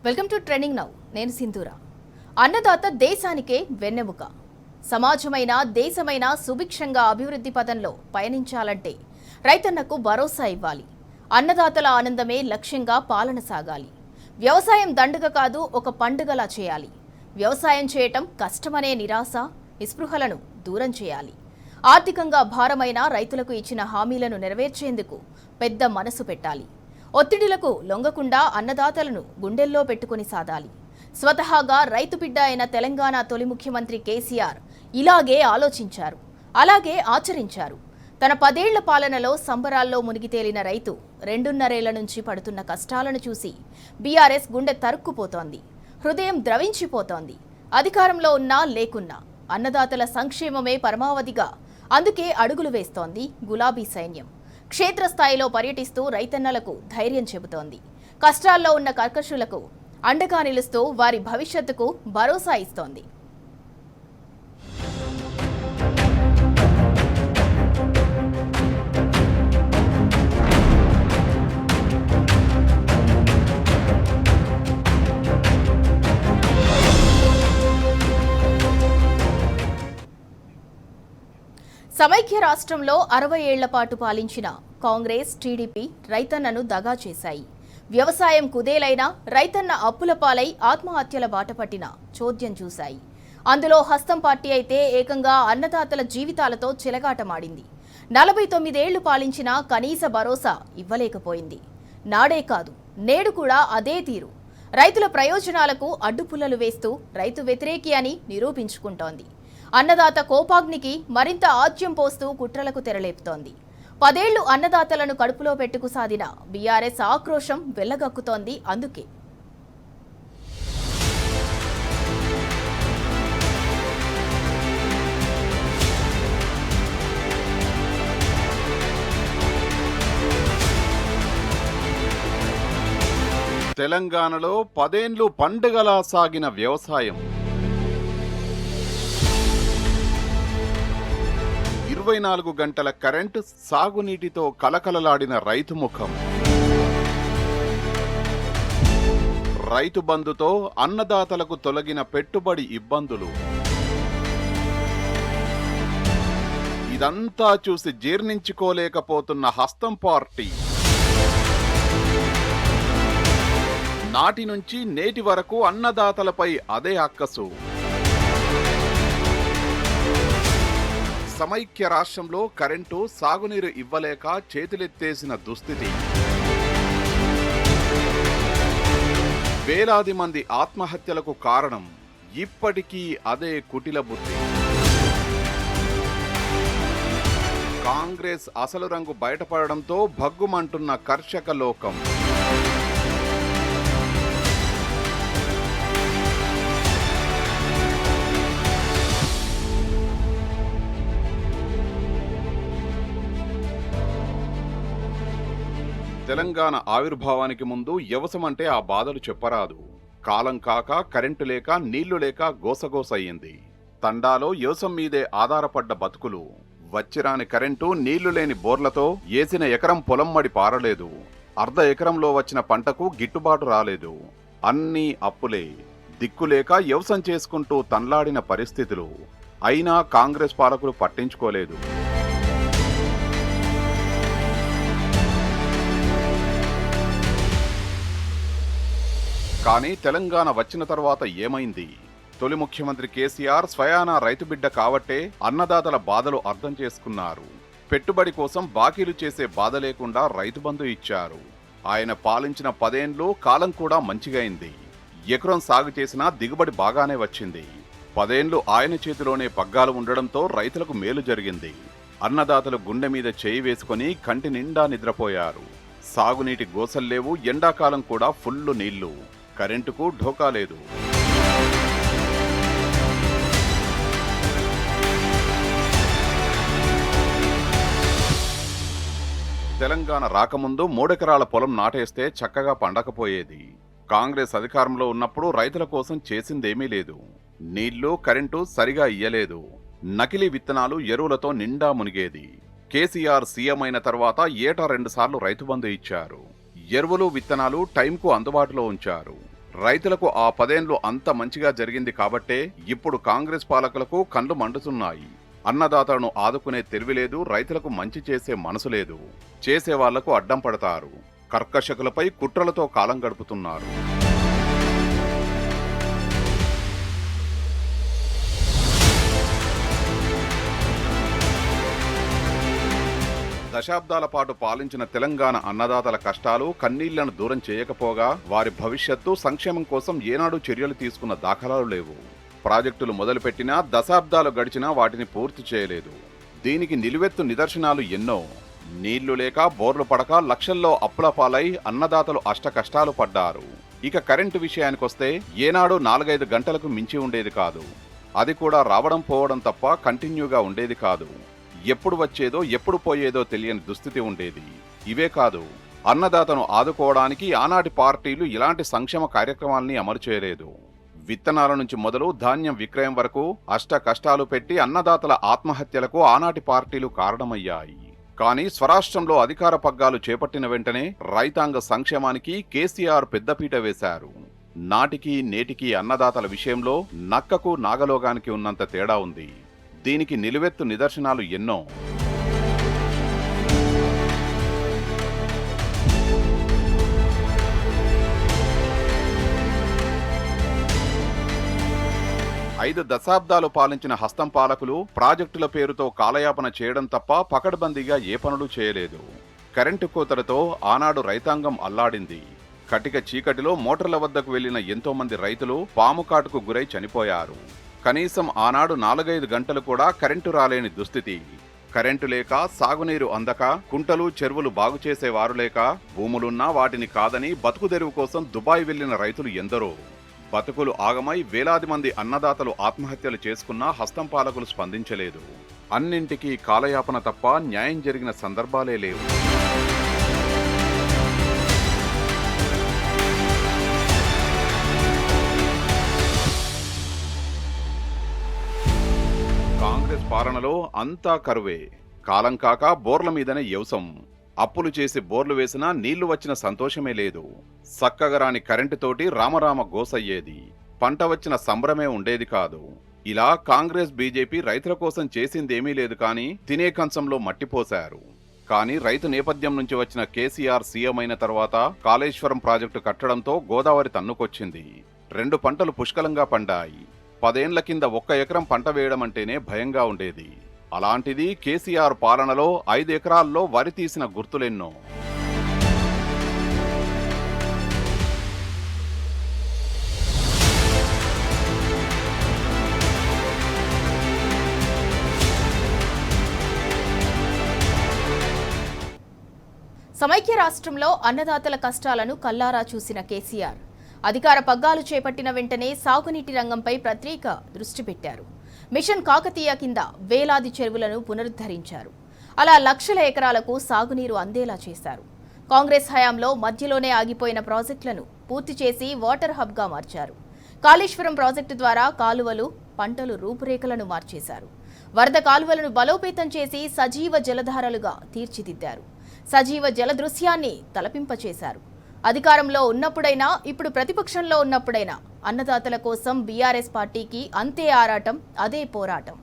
Welcome to trending now. నేను సింధూరా. అన్నదాత దేశానికే వెన్నెముక. సమాజమైన దేశమైన సుభిక్షంగా అభివృద్ధి పదంలో పయనించాలంటే రైతన్నకు భరోసా ఇవ్వాలి. అన్నదాతల ఆనందమే లక్ష్యంగా పాలన సాగాలి. వ్యవసాయం దండుగ కాదు, ఒక పండుగలా చేయాలి. వ్యవసాయం చేయటం కష్టమనే నిరాశ, నిస్పృహలను దూరం చేయాలి. ఆర్థికంగా భారమైన రైతులకు ఇచ్చిన హామీలను నెరవేర్చేందుకు పెద్ద మనసు పెట్టాలి. ఒత్తిడిలకు లొంగకుండా అన్నదాతలను గుండెల్లో పెట్టుకుని సాధాలి. స్వతహాగా రైతు బిడ్డ అయిన తెలంగాణ తొలి ముఖ్యమంత్రి కేసీఆర్ ఇలాగే ఆలోచించారు, అలాగే ఆచరించారు. తన 10 ఏళ్ల పాలనలో సంబరాల్లో మునిగి తేలిన రైతు 2.5 ఏళ్ల నుంచి పడుతున్న కష్టాలను చూసి బీఆర్ఎస్ గుండె తరుక్కుపోతోంది, హృదయం ద్రవించిపోతోంది. అధికారంలో ఉన్నా లేకున్నా అన్నదాతల సంక్షేమమే పరమావధిగా అందుకే అడుగులు వేస్తోంది గులాబీ సైన్యం. క్షేత్రస్థాయిలో పర్యటిస్తూ రైతన్నలకు ధైర్యం చెబుతోంది. కష్టాల్లో ఉన్న కర్కశులకు అండగా నిలుస్తూ వారి భవిష్యత్తుకు భరోసా ఇస్తోంది. సమైక్య రాష్ట్రంలో 60 ఏళ్ల పాటు పాలించిన కాంగ్రెస్, టీడీపీ రైతన్నను దగా చేశాయి. వ్యవసాయం కుదేలైనా రైతన్న అప్పుల పాలై ఆత్మహత్యల బాట పట్టిన చోద్యం చూశాయి. అందులో హస్తం పార్టీ అయితే ఏకంగా అన్నదాతల జీవితాలతో చెలగాటమాడింది. 49 ఏళ్లు పాలించినా కనీస భరోసా ఇవ్వలేకపోయింది. నాడే కాదు, నేడు కూడా అదే తీరు. రైతుల ప్రయోజనాలకు అడ్డుపుల్లలు వేస్తూ రైతు వ్యతిరేకి అని నిరూపించుకుంటోంది. అన్నదాత కోపాగ్నికి మరింత ఆజ్యం పోస్తూ కుట్రలకు తెరలేపుతోంది. 10 ఏళ్లు అన్నదాతలను కడుపులో పెట్టుకు సాధిన బీఆర్ఎస్ ఆక్రోశం వెళ్లగక్కుతోంది. అందుకే తెలంగాణలో 10 ఏళ్లు పండుగలా సాగిన వ్యవసాయం, 24 గంటల కరెంటు, సాగునీటితో కలకలలాడిన రైతు ముఖం, రైతు బంధుతో అన్నదాతలకు తొలగిన పెట్టుబడి ఇబ్బందులు, ఇదంతా చూసి జీర్ణించుకోలేకపోతున్న హస్తం పార్టీ నాటి నుంచి నేటి వరకు అన్నదాతలపై అదే అక్కసు. సమైక్య రాష్ట్రంలో కరెంటు, సాగునీరు ఇవ్వలేక చేతులెత్తేసిన దుస్థితి, వేలాది మంది ఆత్మహత్యలకు కారణం ఇప్పటికీ అదే కుటిల బుద్ధి. కాంగ్రెస్ అసలు రంగు బయటపడడంతో భగ్గుమంటున్న కర్షక లోకం. తెలంగాణ ఆవిర్భావానికి ముందు వ్యవసాయమంటే ఆ బాధలు చెప్పరాదు. కాలం కాక, కరెంటు లేక, నీళ్లు లేక గోసగోస అయ్యింది. తండాలో వ్యవసాయం మీదే ఆధారపడ్డ బతుకులు. వచ్చిరాని కరెంటు, నీళ్లు లేని బోర్లతో ఏసిన ఎకరం పొలం మడి పారలేదు. అర్ధ ఎకరంలో వచ్చిన పంటకు గిట్టుబాటు రాలేదు. అన్నీ అప్పులే. దిక్కులేక వ్యవసాయం చేసుకుంటూ తన్లాడిన పరిస్థితులు. అయినా కాంగ్రెస్ పాలకులు పట్టించుకోలేదు. కానీ తెలంగాణ వచ్చిన తర్వాత ఏమైంది? తొలి ముఖ్యమంత్రి కేసీఆర్ స్వయానా రైతు బిడ్డ కాబట్టే అన్నదాతల బాధలు అర్థం చేసుకున్నారు. పెట్టుబడి కోసం బాకీలు చేసే బాధ లేకుండా రైతు బంధు ఇచ్చారు. ఆయన పాలించిన 10 ఏళ్లు కాలం కూడా మంచిగైంది. ఎకరం సాగు చేసినా దిగుబడి బాగానే వచ్చింది. 10 ఏళ్లు ఆయన చేతిలోనే పగ్గాలు ఉండడంతో రైతులకు మేలు జరిగింది. అన్నదాతలు గుండె మీద చేయి వేసుకుని కంటి నిండా నిద్రపోయారు. సాగునీటి గోసల్లేవు, ఎండాకాలం కూడా ఫుల్లు నీళ్లు, కరెంటుకు ఢోకా లేదు. తెలంగాణ రాకముందు 3 ఎకరాల పొలం నాటేస్తే చక్కగా పండకపోయేది. కాంగ్రెస్ అధికారంలో ఉన్నప్పుడు రైతుల కోసం చేసిందేమీ లేదు. నీళ్లు, కరెంటు సరిగా ఇయ్యలేదు. నకిలీ విత్తనాలు, ఎరువులతో నిండా మునిగేది. కేసీఆర్ సీఎం అయిన తర్వాత ఏటా 2 సార్లు రైతు బంధు ఇచ్చారు. ఎరువులు, విత్తనాలు టైంకు అందుబాటులో ఉంచారు. రైతులకు ఆ 10 ఏళ్లు అంత మంచిగా జరిగింది కాబట్టే ఇప్పుడు కాంగ్రెస్ పాలకులకు కళ్ళు మండుతున్నాయి. అన్నదాతలను ఆదుకునే తెలివి లేదు, రైతులకు మంచి చేసే మనసు లేదు. చేసే వాళ్లకు అడ్డం పడతారు. కర్కశకులపై కుట్రలతో కాలం గడుపుతున్నారు. దశాబ్దాల పాటు పాలించిన తెలంగాణ అన్నదాతల కష్టాలు, కన్నీళ్లను దూరం చేయకపోగా వారి భవిష్యత్తు, సంక్షేమం కోసం ఏనాడు చర్యలు తీసుకున్న దాఖలాలు లేవు. ప్రాజెక్టులు మొదలుపెట్టినా దశాబ్దాలు గడిచినా వాటిని పూర్తి చేయలేదు. దీనికి నిలువెత్తు నిదర్శనాలు ఎన్నో. నీళ్లు లేక, బోర్లు పడక లక్షల్లో అప్పుల పాలై అన్నదాతలు అష్టకష్టాలు పడ్డారు. ఇక కరెంటు విషయానికొస్తే ఏనాడు 4-5 గంటలకు మించి ఉండేది కాదు. అది కూడా రావడం పోవడం తప్ప కంటిన్యూగా ఉండేది కాదు. ఎప్పుడు వచ్చేదో ఎప్పుడు పోయేదో తెలియని దుస్థితి ఉండేది. ఇవే కాదు, అన్నదాతను ఆదుకోవడానికి ఆనాటి పార్టీలు ఇలాంటి సంక్షేమ కార్యక్రమాల్ని అమలు చేయలేదు. విత్తనాల నుంచి మొదలు ధాన్యం విక్రయం వరకు అష్ట కష్టాలు పెట్టి అన్నదాతల ఆత్మహత్యలకు ఆనాటి పార్టీలు కారణమయ్యాయి. కానీ స్వరాష్ట్రంలో అధికార పగ్గాలు చేపట్టిన వెంటనే రైతాంగ సంక్షేమానికి కేసీఆర్ పెద్దపీట వేశారు. నాటికి నేటికి అన్నదాతల విషయంలో నక్కకు నాగలోగానికి ఉన్నంత తేడా ఉంది. దీనికి నిలువెత్తు నిదర్శనాలు ఎన్నో. ఐదు దశాబ్దాలు పాలించిన హస్తం పాలకులు ప్రాజెక్టుల పేరుతో కాలయాపన చేయడం తప్ప పకడ్బందీగా ఏ పనులు చేయలేదు. కరెంటు కోతలతో ఆనాడు రైతాంగం అల్లాడింది. కటిక చీకటిలో మోటార్ల వద్దకు వెళ్లిన ఎంతో మంది రైతులు పాము కాటుకు గురై చనిపోయారు. కనీసం ఆనాడు 4-5 గంటలు కూడా కరెంటు రాలేని దుస్థితి. కరెంటు లేక, సాగునీరు అందక, కుంటలు చెరువులు బాగు చేసేవారు లేక, భూములున్నా వాటిని కాదని బతుకుదెరువు కోసం దుబాయ్ వెళ్లిన రైతులు ఎందరో. బతుకులు ఆగమై వేలాది మంది అన్నదాతలు ఆత్మహత్యలు చేసుకున్నా హస్తం పాలకులు స్పందించలేదు. అన్నింటికీ కాలయాపన తప్ప న్యాయం జరిగిన సందర్భాలే లేవు. కాంగ్రెస్ పాలనలో అంతా కరువే. కాలం కాక బోర్ల మీదనే యవసం. అప్పులు చేసి బోర్లు వేసినా నీళ్లు వచ్చిన సంతోషమే లేదు. సక్కగరాని కరెంటుతోటి రామరామ గోసయ్యేది. పంట వచ్చిన సంబరమే ఉండేది కాదు. ఇలా కాంగ్రెస్, బీజేపీ రైతుల కోసం చేసిందేమీ లేదు కానీ తినే కంచంలో మట్టిపోశారు. కానీ రైతు నేపథ్యం నుంచి వచ్చిన కేసీఆర్ సీఎం అయిన తర్వాత కాళేశ్వరం ప్రాజెక్టు కట్టడంతో గోదావరి తన్నుకొచ్చింది. 2 పంటలు పుష్కలంగా పండాయి. 10 ఏళ్ల కింద 1 ఎకరం పంట వేయడం అంటేనే భయంగా ఉండేది. అలాంటిది కేసీఆర్ పాలనలో 5 ఎకరాల్లో వరి తీసిన గుర్తులెన్నో. సమైక్య రాష్ట్రంలో అన్నదాతల కష్టాలను కల్లారా చూసిన కేసీఆర్ అధికార పగ్గాలు చేపట్టిన వెంటనే సాగునీటి రంగంపై ప్రత్యేక దృష్టి పెట్టారు. మిషన్ కాకతీయ కింద వేలాది చెరువులను పునరుద్ధరించారు. అలా లక్షల ఎకరాలకు సాగునీరు అందేలా చేశారు. కాంగ్రెస్ హయాంలో మధ్యలోనే ఆగిపోయిన ప్రాజెక్టులను పూర్తి చేసి వాటర్ హబ్గా మార్చారు. కాళేశ్వరం ప్రాజెక్టు ద్వారా కాలువలు, పంటలు రూపురేఖలను మార్చేశారు. వరద కాలువలను బలోపేతం చేసి సజీవ జలధారలుగా తీర్చిదిద్దారు. సజీవ జల దృశ్యాన్ని తలపింపచేశారు. అధికారంలో ఉన్నప్పుడైనా, ఇప్పుడు ప్రతిపక్షంలో ఉన్నప్పుడైనా అన్నదాతల కోసం బీఆర్ఎస్ పార్టీకి అంతే ఆరాటం, అదే పోరాటం.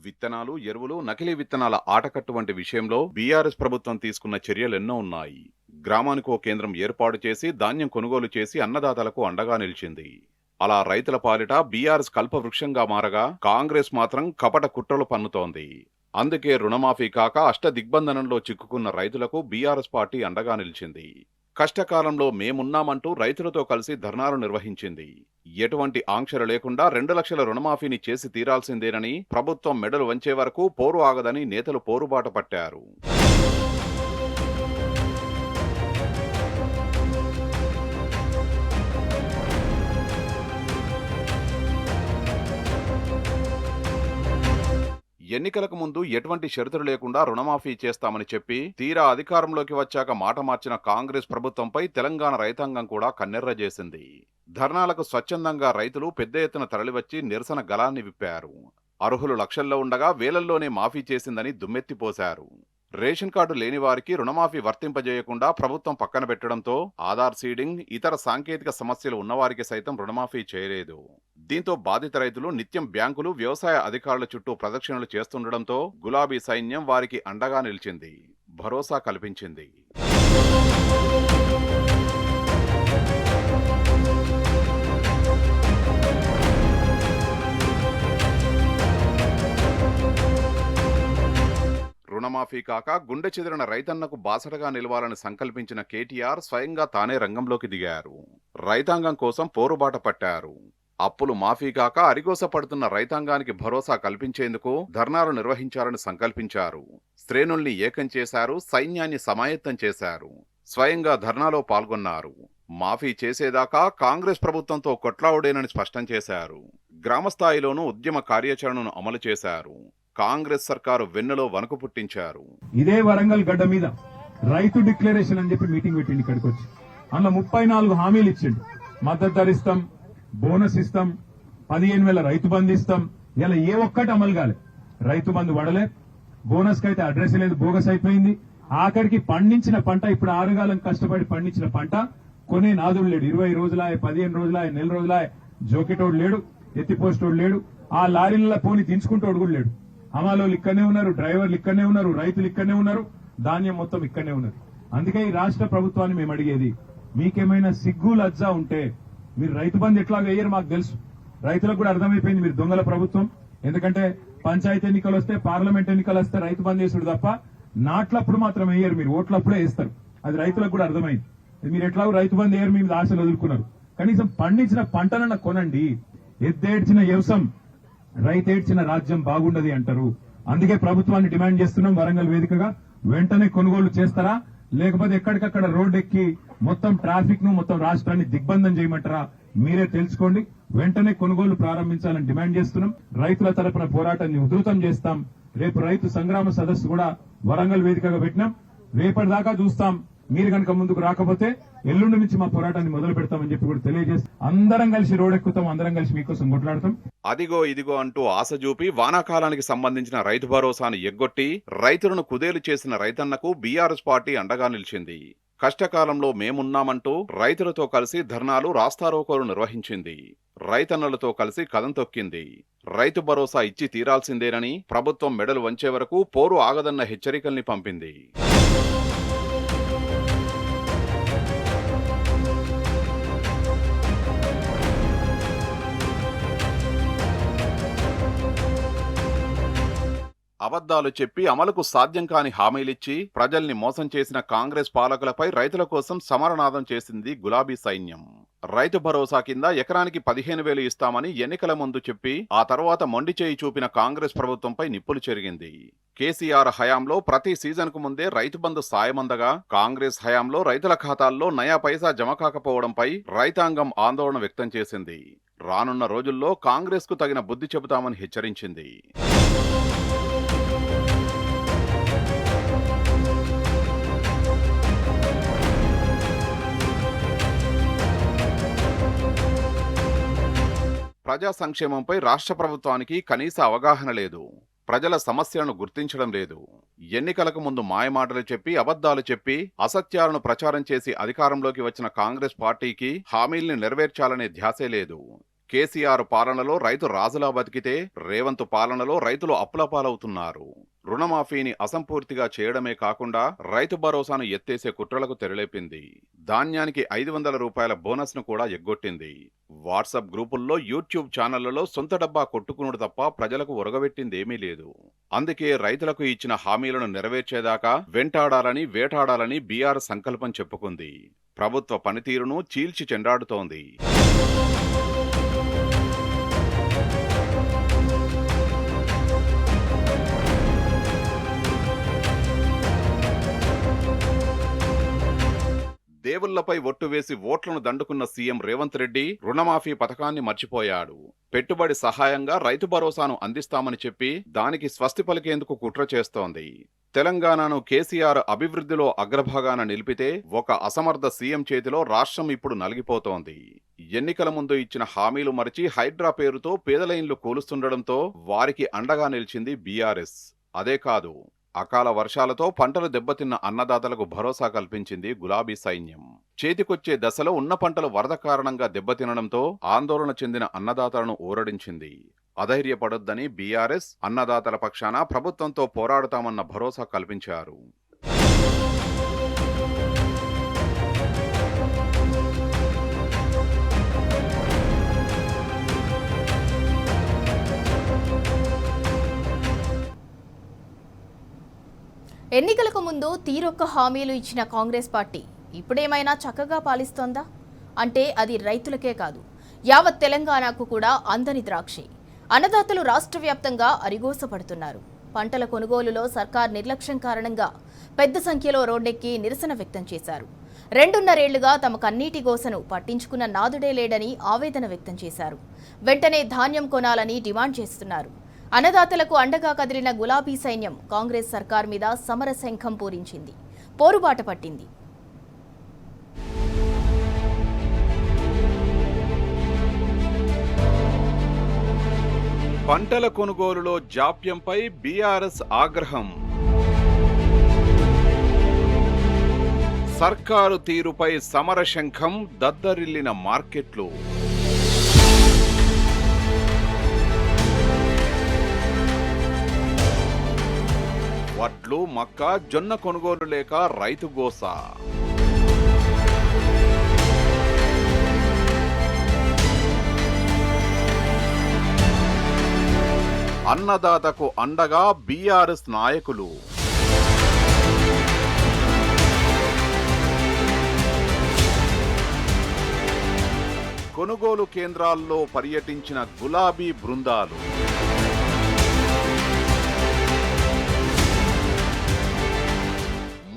విత్తనాలు, ఎరువులు, నకిలీ విత్తనాల ఆటకట్టు వంటి విషయంలో బీఆర్ఎస్ ప్రభుత్వం తీసుకున్న చర్యలెన్నో ఉన్నాయి. గ్రామానికో కేంద్రం ఏర్పాటు చేసి ధాన్యం కొనుగోలు చేసి అన్నదాతలకు అండగా నిలిచింది. అలా రైతుల పాలిట బీఆర్ఎస్ కల్పవృక్షంగా మారగా కాంగ్రెస్ మాత్రం కపట కుట్రలు పన్నుతోంది. అందుకే రుణమాఫీ కాక అష్టదిగ్బంధనంలో చిక్కుకున్న రైతులకు బీఆర్ఎస్ పార్టీ అండగా నిలిచింది. కష్టకాలంలో మేమున్నామంటూ రైతులతో కలిసి ధర్నాలు నిర్వహించింది. ఎటువంటి ఆంక్షలు లేకుండా 2 లక్షల రుణమాఫీని చేసి తీరాల్సిందేనని, ప్రభుత్వం మెడలు వంచే వరకు పోరు ఆగదని నేతలు పోరుబాట పట్టారు. ఎన్నికలకు ముందు ఎటువంటి షరతులు లేకుండా రుణమాఫీ చేస్తామని చెప్పి తీరా అధికారంలోకి వచ్చాక మాట మార్చిన కాంగ్రెస్ ప్రభుత్వంపై తెలంగాణ రైతాంగం కూడా కన్నెర్ర చేసింది. ధర్నాలకు స్వచ్ఛందంగా రైతులు పెద్ద ఎత్తున తరలివచ్చి నిరసన గళాన్ని విప్పారు. అర్హులు లక్షల్లో ఉండగా వేలల్లోనే మాఫీ చేసిందని దుమ్మెత్తిపోశారు. రేషన్ కార్డు లేని వారికి రుణమాఫీ వర్తింపజేయకుండా ప్రభుత్వం పక్కన పెట్టడంతో ఆధార్ సీడింగ్, ఇతర సాంకేతిక సమస్యలు ఉన్నవారికి సైతం రుణమాఫీ చేయలేదు. దీంతో బాధిత రైతులు నిత్యం బ్యాంకులు, వ్యవసాయ అధికారుల చుట్టూ ప్రదక్షిణలు చేస్తుండటంతో గులాబీ సైన్యం వారికి అండగా నిలిచింది, భరోసా కల్పించింది. రుణమాఫీ కాక గుండె చెదిరిన రైతన్నకు బాసటగా నిలవాలని సంకల్పించిన కేటీఆర్ స్వయంగా తానే రంగంలోకి దిగారు. రైతాంగం కోసం పోరుబాట పట్టారు. అప్పులు మాఫీ కాక అరిగోస పడుతున్న రైతాంగానికి భరోసా కల్పించేందుకు ధర్నాలు నిర్వహించాలని సంకల్పించారు. శ్రేణుల్ని ఏకం చేశారు, సైన్యాన్ని సమాయత్తం చేశారు. స్వయంగా ధర్నాలో పాల్గొన్నారు. మాఫీ చేసేదాకా కాంగ్రెస్ ప్రభుత్వంతో కొట్లావుడేనని స్పష్టం చేశారు. గ్రామస్థాయిలోనూ ఉద్యమ కార్యాచరణను అమలు చేశారు. కాంగ్రెస్ సర్కారు వెన్నులో వణుకు పుట్టించారు. ఇదే వరంగల్ గడ్డ మీద రైతు డిక్లరేషన్ అని చెప్పి మీటింగ్ పెట్టిండి. ఇక్కడికి వచ్చి అందులో 34 హామీలు ఇచ్చిండు. మద్దతు ధర ఇస్తాం, బోనస్ ఇస్తాం, 15,000 రైతు బంధు ఇస్తాం. ఇలా ఏ ఒక్కటి అమలు కాలే. రైతు బంధు పడలే, బోనస్ కైతే అడ్రస్ లేదు, బోగస్ అయిపోయింది. ఆఖరికి పండించిన పంట, ఇప్పుడు 6 కాలం కష్టపడి పండించిన పంట కొనే నాదుడు లేడు. 20 రోజులాయ, 15 రోజులాయ, నెల రోజులాయ, జోకెటోడు లేడు, ఎత్తిపోస్టోడు లేడు, ఆ లారీలలో పోని దించుకుంటోడు కూడా లేడు. హమాలోలు ఇక్కడనే ఉన్నారు, డ్రైవర్లు ఇక్కడనే ఉన్నారు, రైతులు ఇక్కడనే ఉన్నారు, ధాన్యం మొత్తం ఇక్కడనే ఉన్నారు. అందుకే ఈ రాష్ట్ర ప్రభుత్వాన్ని మేము అడిగేది, మీకేమైనా సిగ్గు లజ్జా ఉంటే మీరు రైతు బంధు ఎట్లా వేయరు మాకు తెలుసు. రైతులకు కూడా అర్థమైపోయింది మీరు దొంగల ప్రభుత్వం. ఎందుకంటే పంచాయతీ ఎన్నికలు వస్తే, పార్లమెంట్ ఎన్నికలు వస్తే రైతు బంధు చేసుడు తప్ప నాట్లప్పుడు మాత్రం వేయరు, మీరు ఓట్లప్పుడే వేస్తారు. అది రైతులకు కూడా అర్థమైంది. మీరు ఎట్లా రైతు బంధు వేయరు, మీరు ఆశలు వదులుకున్నారు. కనీసం పండించిన పంటలన్న కొనండి. ఎద్దేడ్చిన వ్యవసాయం, రైతేడ్చిన రాజ్యం బాగుండది అంటారు. అందుకే ప్రభుత్వాన్ని డిమాండ్ చేస్తున్నాం, వరంగల్ వేదికగా వెంటనే కొనుగోలు చేస్తారా, లేకపోతే ఎక్కడికక్కడ రోడ్డు ఎక్కి మొత్తం ట్రాఫిక్ ను, మొత్తం రాష్ట్రాన్ని దిగ్బంధం చేయమంటారా మీరే తెలుసుకోండి. వెంటనే కొనుగోలు ప్రారంభించాలని డిమాండ్ చేస్తున్నాం. రైతుల తరపున పోరాటాన్ని ఉధృతం చేస్తాం. రేపు రైతు సంగ్రామ సదస్సు కూడా వరంగల్ వేదికగా పెట్టినాం. రేపటిదాకా చూస్తాం. మీరు కనుక ముందుకు రాకపోతే ఎల్లుండి నుంచి మా పోరాటాన్ని మొదలు పెడతామని చెప్పి కూడా తెలియజేస్తాం. అందరం కలిసి రోడ్డెక్కుతాం, అందరం కలిసి మీకోసం కొట్లాడతాం. అదిగో ఇదిగో అంటూ ఆశ చూపి వానాకాలానికి సంబంధించిన రైతు భరోసాను ఎగ్గొట్టి రైతులను కుదేలు చేసిన రైతన్నకు బీఆర్ఎస్ పార్టీ అండగా నిలిచింది. కష్టకాలంలో మేమున్నామంటూ రైతులతో కలిసి ధర్నాలు, రాస్తారోకోలు నిర్వహించింది. రైతన్నలతో కలిసి కదం తొక్కింది. రైతు భరోసా ఇచ్చి తీరాల్సిందేనని, ప్రభుత్వం మెడలు వంచే వరకు పోరు ఆగదన్న హెచ్చరికల్ని పంపింది. అబద్దాలు చెప్పి అమలుకు సాధ్యం కాని హామీలిచ్చి ప్రజల్ని మోసం చేసిన కాంగ్రెస్ పాలకులపై రైతుల కోసం సమరనాదం చేసింది గులాబీ సైన్యం. రైతు భరోసా కింద ఎకరానికి 15,000 ఇస్తామని ఎన్నికల ముందు చెప్పి ఆ తర్వాత మొండి చేయి చూపిన కాంగ్రెస్ ప్రభుత్వంపై నిప్పులు చెరిగింది. కేసీఆర్ హయాంలో ప్రతి సీజన్ కు ముందే రైతు బంధు సాయమందగా, కాంగ్రెస్ హయాంలో రైతుల ఖాతాల్లో నయా పైసా జమ కాకపోవడంపై రైతాంగం ఆందోళన వ్యక్తం చేసింది. రానున్న రోజుల్లో కాంగ్రెస్ కు తగిన బుద్ధి చెబుతామని హెచ్చరించింది. ప్రజా సంక్షేమంపై రాష్ట్ర ప్రభుత్వానికి కనీస అవగాహన లేదు. ప్రజల సమస్యలను గుర్తించడం లేదు. ఎన్నికలకు ముందు మాయమాటలు చెప్పి, అబద్ధాలు చెప్పి, అసత్యాలను ప్రచారం చేసి అధికారంలోకి వచ్చిన కాంగ్రెస్ పార్టీకి హామీల్ని నెరవేర్చాలనే ధ్యాసే లేదు. కేసీఆర్ పాలనలో రైతు రాజులా బతికితే, రేవంత్ పాలనలో రైతులు అప్పులపాలవుతున్నారు. రుణమాఫీని అసంపూర్తిగా చేయడమే కాకుండా రైతు భరోసాను ఎత్తేసే కుట్రలకు తెరలేపింది. ధాన్యానికి 500 రూపాయల బోనస్ ను కూడా ఎగ్గొట్టింది. వాట్సాప్ గ్రూపుల్లో, యూట్యూబ్ ఛానళ్లలో సొంత డబ్బా కొట్టుకునుడు తప్ప ప్రజలకు ఒరగబెట్టిందేమీ లేదు. అందుకే రైతులకు ఇచ్చిన హామీలను నెరవేర్చేదాకా వెంటాడాలని, వేటాడాలని బీఆర్ఎస్ సంకల్పం చెప్పుకుంది. ప్రభుత్వ పనితీరును చీల్చి చెండాడుతోంది. దేవుళ్లపై ఒట్టు వేసి ఓట్లను దండుకున్న సీఎం రేవంత్ రెడ్డి రుణమాఫీ పథకాన్ని మర్చిపోయాడు. పెట్టుబడి సహాయంగా రైతు భరోసాను అందిస్తామని చెప్పి దానికి స్వస్తి పలికేందుకు కుట్ర చేస్తోంది. తెలంగాణను కేసీఆర్ అభివృద్ధిలో అగ్రభాగాన నిలిపితే ఒక అసమర్థ సీఎం చేతిలో రాష్ట్రం ఇప్పుడు నలిగిపోతోంది. ఎన్నికల ముందు ఇచ్చిన హామీలు మరిచి హైడ్రా పేరుతో పేదల ఇండ్లు కూలుస్తుండడంతో వారికి అండగా నిలిచింది బీఆర్ఎస్. అదే కాదు, అకాల వర్షాలతో పంటలు దెబ్బతిన్న అన్నదాతలకు భరోసా కల్పించింది గులాబీ సైన్యం. చేతికొచ్చే దశలో ఉన్న పంటలు వరద కారణంగా దెబ్బతినడంతో ఆందోళన చెందిన అన్నదాతలను ఊరడించింది. అధైర్యపడొద్దని బీఆర్ఎస్ అన్నదాతల పక్షాన ప్రభుత్వంతో పోరాడుతామన్న భరోసా కల్పించారు. ఎన్నికలకు ముందు తీరొక్క హామీలు ఇచ్చిన కాంగ్రెస్ పార్టీ ఇప్పుడేమైనా చక్కగా పాలిస్తోందా అంటే అది రైతులకే కాదు, యావత్ తెలంగాణకు కూడా అందని ద్రాక్షి. అన్నదాతలు రాష్ట్ర వ్యాప్తంగా అరిగోసపడుతున్నారు. పంటల కొనుగోలులో సర్కార్ నిర్లక్ష్యం కారణంగా పెద్ద సంఖ్యలో రోడ్డెక్కి నిరసన వ్యక్తం చేశారు. 2.5 ఏళ్లుగా తమ కన్నీటి గోసను పట్టించుకున్న నాదుడే లేడని ఆవేదన వ్యక్తం చేశారు. వెంటనే ధాన్యం కొనాలని డిమాండ్ చేస్తున్నారు. అన్నదాతలకు అండగా కదిలిన గులాబీ సైన్యం కాంగ్రెస్ సర్కార్ మీద సమరశంఖం పూరించింది, పోరుబాట పట్టింది. పంటల కొనుగోలులో జాప్యంపై బీఆర్ఎస్ ఆగ్రహం. సర్కారు తీరుపై సమరశంఖం, దద్దరిల్లిన మార్కెట్లు. వడ్లు, మక్క, జొన్న కొనుగోలు లేక రైతు గోస. అన్నదాతకు అండగా బీఆర్ఎస్ నాయకులు. కొనుగోలు కేంద్రాల్లో పర్యటించిన గులాబీ బృందాలు.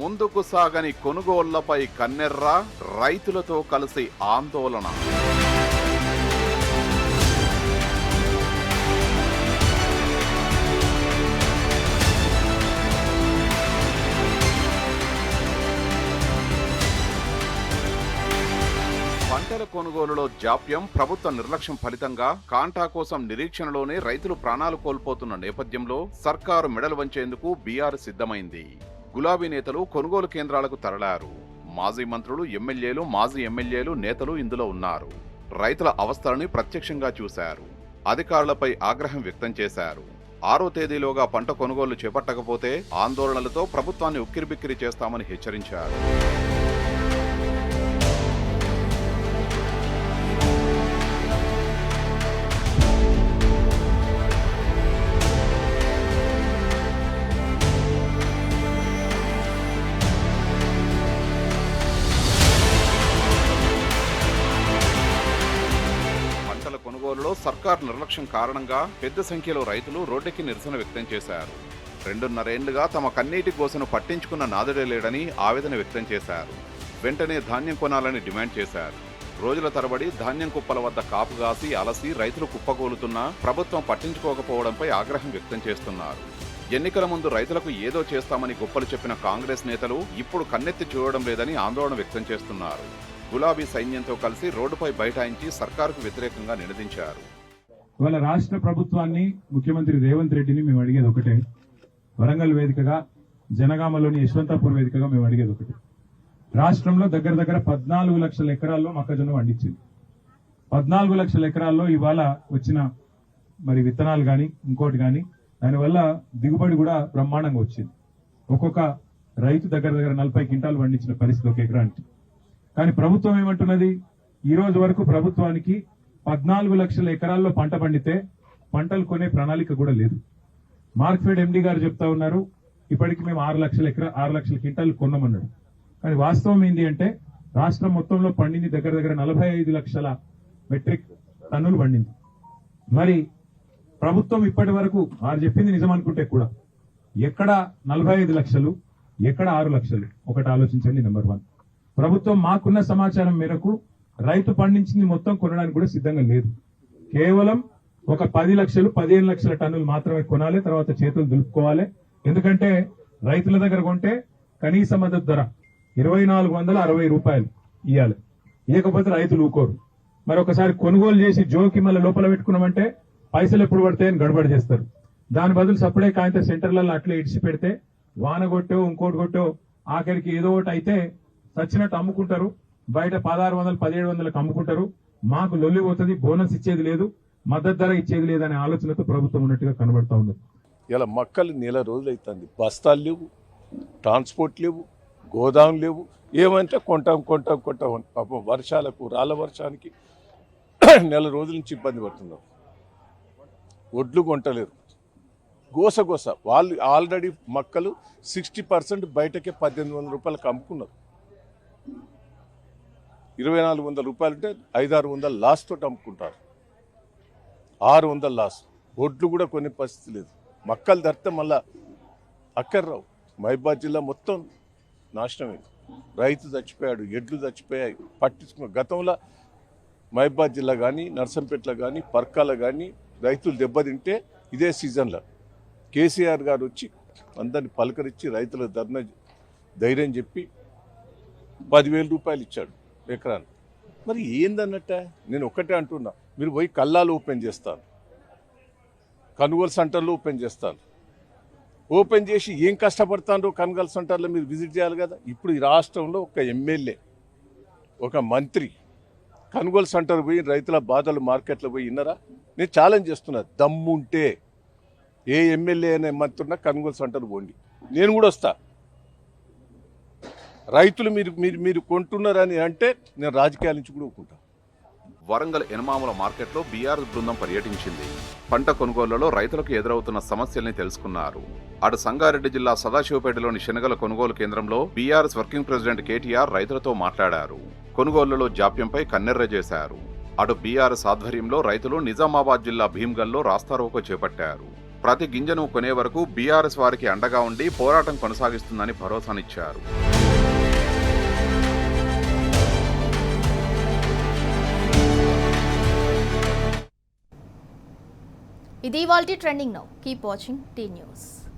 ముందుకు సాగని కొనుగోళ్లపై కన్నెర్ర, రైతులతో కలిసి ఆందోళన. పంటల కొనుగోలులో జాప్యం, ప్రభుత్వ నిర్లక్ష్యం ఫలితంగా కాంటా కోసం నిరీక్షణలోనే రైతులు ప్రాణాలు కోల్పోతున్న నేపథ్యంలో సర్కారు మెడలు వంచేందుకు బీఆర్ఎస్ సిద్ధమైంది. గులాబీ నేతలు కొనుగోలు కేంద్రాలకు తరలారు. మాజీ మంత్రులు, ఎమ్మెల్యేలు, మాజీ ఎమ్మెల్యేలు, నేతలు ఇందులో ఉన్నారు. రైతుల అవస్థలని ప్రత్యక్షంగా చూశారు. అధికారులపై ఆగ్రహం వ్యక్తం చేశారు. 6వ తేదీలోగా పంట కొనుగోలు చేపట్టకపోతే ఆందోళనలతో ప్రభుత్వాన్ని ఉక్కిరిబిక్కిరి చేస్తామని హెచ్చరించారు. కొనుగోలులో సర్కార్ నిర్లక్ష్యం కారణంగా పెద్ద సంఖ్యలో రైతులు రోడ్డెక్కి నిరసన వ్యక్తం చేశారు. 2.5 ఏళ్లుగా తమ కన్నీటి గోసను పట్టించుకున్న నాదుడే లేడని ఆవేదన వ్యక్తం చేశారు. వెంటనే ధాన్యం కొనాలని డిమాండ్ చేశారు. రోజుల తరబడి ధాన్యం కుప్పల వద్ద కాపుగాసి అలసి రైతులు కుప్పకూలుతున్నా ప్రభుత్వం పట్టించుకోకపోవడంపై ఆగ్రహం వ్యక్తం చేస్తున్నారు. ఎన్నికల ముందు రైతులకు ఏదో చేస్తామని గొప్పలు చెప్పిన కాంగ్రెస్ నేతలు ఇప్పుడు కన్నెత్తి చూడడం లేదని ఆందోళన వ్యక్తం చేస్తున్నారు. గులాబీ సైన్యంతో కలిసి రోడ్డుపై బైఠాయించి సర్కారుకు వ్యతిరేకంగా నినదించారు. ఇవాళ రాష్ట్ర ప్రభుత్వాన్ని, ముఖ్యమంత్రి రేవంత్ రెడ్డిని మేము అడిగేది ఒకటే. వరంగల్ వేదికగా, జనగామలోని యశ్వంతాపూర్ వేదికగా మేము అడిగేది ఒకటే. రాష్ట్రంలో దగ్గర 14 లక్షల ఎకరాల్లో మొక్కజొన్న పండించింది. 14 లక్షల ఎకరాల్లో ఇవాళ వచ్చిన మరి విత్తనాలు గాని ఇంకోటి గాని దానివల్ల దిగుబడి కూడా బ్రహ్మాండంగా వచ్చింది. ఒక్కొక్క రైతు దగ్గర 40 క్వింటాలు పండించిన పరిస్థితి ఒక ఎకరానికి. కానీ ప్రభుత్వం ఏమంటున్నది, ఈ రోజు వరకు ప్రభుత్వానికి 14 లక్షల ఎకరాల్లో పంట పండితే పంటలు కొనే ప్రణాళిక కూడా లేదు. మార్క్ఫెడ్ ఎండి గారు చెప్తా ఉన్నారు, ఇప్పటికి మేము 6 లక్షల క్వింటాలు కొన్నామన్నాడు. కానీ వాస్తవం ఏంటి అంటే రాష్ట్రం మొత్తంలో పండింది దగ్గర 45 లక్షల మెట్రిక్ టన్నులు పండింది. మరి ప్రభుత్వం ఇప్పటి వరకు వారు చెప్పింది నిజం అనుకుంటే కూడా ఎక్కడ 45 లక్షలు, ఎక్కడ 6 లక్షలు? ఒకటి ఆలోచించండి. నెంబర్ 1. ప్రభుత్వం మాకున్న సమాచారం మేరకు రైతు పండించింది మొత్తం కొనడానికి కూడా సిద్ధంగా లేదు. కేవలం ఒక 10 లక్షలు 15 లక్షల టన్నులు మాత్రమే కొనాలి, తర్వాత చేతులు దులుపుకోవాలి. ఎందుకంటే రైతుల దగ్గర కొంటే కనీస మద్దతు ధర 2460 రూపాయలు ఇవ్వాలి. ఇవ్వకపోతే రైతులు ఊకోరు. మరి ఒకసారి కొనుగోలు చేసి జోకి మళ్ళీ లోపల పెట్టుకున్నామంటే పైసలు ఎప్పుడు పడతాయని గడబడి చేస్తారు. దాని బదులు సపడే కాయంత సెంటర్లలో అట్లే ఇడిచి పెడితే వాన కొట్టో ఇంకోటి కొట్టో ఆఖరికి ఏదో ఒకటి అయితే చచ్చినట్టు అమ్ముకుంటారు. బయట 1600 1700లకు అమ్ముకుంటారు. మాకు లొల్లి పోతుంది, బోనస్ ఇచ్చేది లేదు, మద్దతు ధర ఇచ్చేది లేదనే ఆలోచనతో ప్రభుత్వం ఉన్నట్టుగా కనబడతా ఉంది. ఇలా మక్కలు నెల రోజులు అవుతుంది, బస్తాలు లేవు, ట్రాన్స్పోర్ట్ లేవు, గోదాం లేవు. ఏమంటే కొంటాం పాపం వర్షాలకు రాళ్ళ వర్షానికి నెల రోజుల నుంచి ఇబ్బంది పడుతున్నాం. ఒడ్లు కొంటలేరు, గోస వాళ్ళు ఆల్రెడీ మక్కలు 60% బయటకే 1800 రూపాయలకు అమ్ముకున్నారు. 2400 రూపాయలు అంటే 500-600 లాస్ తోటి అమ్ముకుంటారు. 600 లాస్. ఒడ్లు కూడా కొనే పరిస్థితి లేదు. మక్కలు ధరితే మళ్ళా అక్కర్రావు. మహబూబాబాద్ జిల్లా మొత్తం నాశనమైంది. రైతు చచ్చిపోయాడు, ఎడ్లు చచ్చిపోయాయి. పట్టించుకున్న గతంలో మహబూబాబాద్ జిల్లా కానీ, నర్సంపేటలో కానీ, పర్కాల కానీ రైతులు దెబ్బతింటే ఇదే సీజన్లో కేసీఆర్ గారు వచ్చి అందరిని పలకరించి రైతుల ధైర్యం చెప్పి 10,000 రూపాయలు ఇచ్చాడు ఎకరాన్ని. మరి ఏందన్నట్ట? నేను ఒక్కటే అంటున్నా, మీరు పోయి కల్లాలు ఓపెన్ చేస్తాను, కొనుగోలు సెంటర్లు ఓపెన్ చేస్తాను. ఓపెన్ చేసి ఏం కష్టపడతారో కొనుగోలు సెంటర్లో మీరు విజిట్ చేయాలి కదా. ఇప్పుడు ఈ రాష్ట్రంలో ఒక ఎమ్మెల్యే, ఒక మంత్రి కొనుగోలు సెంటర్ పోయి రైతుల బాధలు మార్కెట్లో పోయి విన్నారా? నేను ఛాలెంజ్ చేస్తున్నా, దమ్ముంటే ఏ ఎమ్మెల్యే అనే మంత్రి ఉన్నా కొనుగోలు సెంటర్ పోండి, నేను కూడా వస్తా. రైతులు మీరు కొంటున్నారని అంటే నేను రాజకీయాల నుంచి కూడా ఒప్పుకుంటా. వరంగల్ ఎనమాముల మార్కెట్లో బీఆర్ఎస్ బృందం పర్యటించింది. పంట కొనుగోళ్లలో రైతులకు ఎదురవుతున్న సమస్యల్ని తెలుసుకున్నారు. అటు సంగారెడ్డి జిల్లా సదాశివపేటలోని శనగల కొనుగోలు కేంద్రంలో బీఆర్ఎస్ వర్కింగ్ ప్రెసిడెంట్ కేటీఆర్ రైతులతో మాట్లాడారు. కొనుగోళ్లలో జాప్యంపై కన్నెర్ర చేశారు. అటు బీఆర్ఎస్ ఆధ్వర్యంలో రైతులు నిజామాబాద్ జిల్లా భీమ్గల్లో రాస్తారోకో చేపట్టారు. ప్రతి గింజను కొనే వరకు బీఆర్ఎస్ వారికి అండగా ఉండి పోరాటం కొనసాగిస్తుందని భరోసానిచ్చారు. ఇది ఇవాల్టి trending now. Keep watching tea news.